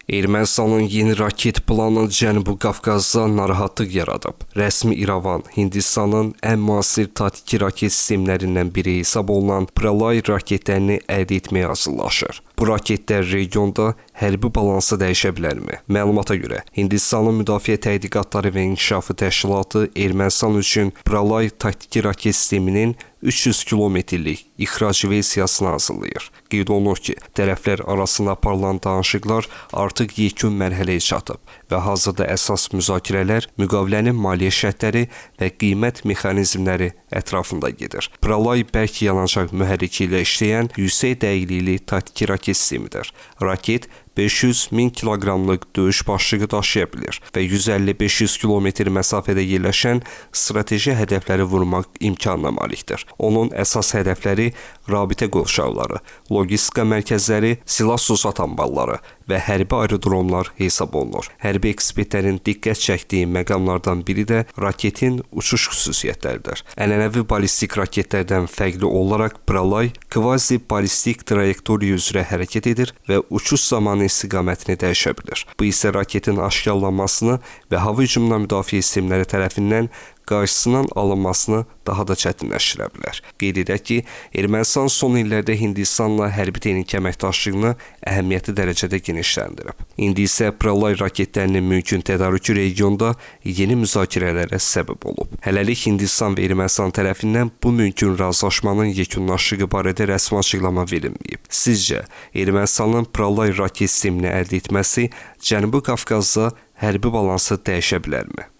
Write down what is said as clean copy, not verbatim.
Ermənistanın yeni raket planı Cənubi Qafqazda narahatlıq yaradıb. Rəsmi İrəvan, Hindistanın ən müasir taktiki raket sistemlərindən biri hesab olunan Pralay raketlərini əldə etməyə hazırlaşır. Bu raketlər regionda hərbi balansı dəyişə bilərmi? Məlumata görə, Hindistanın Müdafiə Tədqiqatları və İnkişafı Təşkilatı Ermənistan üçün Pralay taktiki raket sisteminin 300 kilometrlik ixrac versiyasını hazırlayır. Qeyd olunur ki, tərəflər arasında aparılan danışıqlar artıq yekun mərhələyə çatıb və hazırda əsas müzakirələr müqavilənin maliyyə şərtləri və qiymət mexanizmləri ətrafında gedir. Pralay bərk yanacaq mühərriki ilə işləyən yüksək dəqiqlikli taktiki raket sistemidir. Raket 500-1000 kiloqramlıq döyüş başlığı daşıya bilir və 150-500 kilometr məsafədə yerləşən strateji hədəfləri vurmaq imkanına malikdir. Onun əsas hədəfləri rabitə qovşaqları, logistika mərkəzləri, silah-sursat anbarları və hərbi aerodromlar hesab olunur. Hərbi ekspertlərin diqqət çəkdiyi məqamlardan biri də raketin uçuş xüsusiyyətləridir. Ənənəvi ballistik raketlərdən fərqli olaraq Pralay kvazi-ballistik trayektoriya üzrə hərəkət edir və uçuş zamanı istiqamətini dəyişə bilir. Bu isə raketin aşkarlanmasını və hava hücumuna müdafiə sistemləri tərəfindən qarşısının alınmasını daha da çətinləşdirə bilər. Qeyd edək ki, Ermənistan son illərdə Hindistanla hərbi texniki əməkdaşlığını əhəmiyyətli dərəcədə genişləndirib. İndi isə Pralay raketlərinin mümkün tədarükü regionda yeni müzakirələrə səbəb olub. Hələlik Hindistan və Ermənistan tərəfindən bu mümkün razılaşmanın yekunlaşığı barədə rəsmi açıqlama verilməyib. Sizcə, Ermənistanın Pralay raket sistemini əldə etməsi Cənubi Qafqazda hərbi balansı dəyişə bilərmi?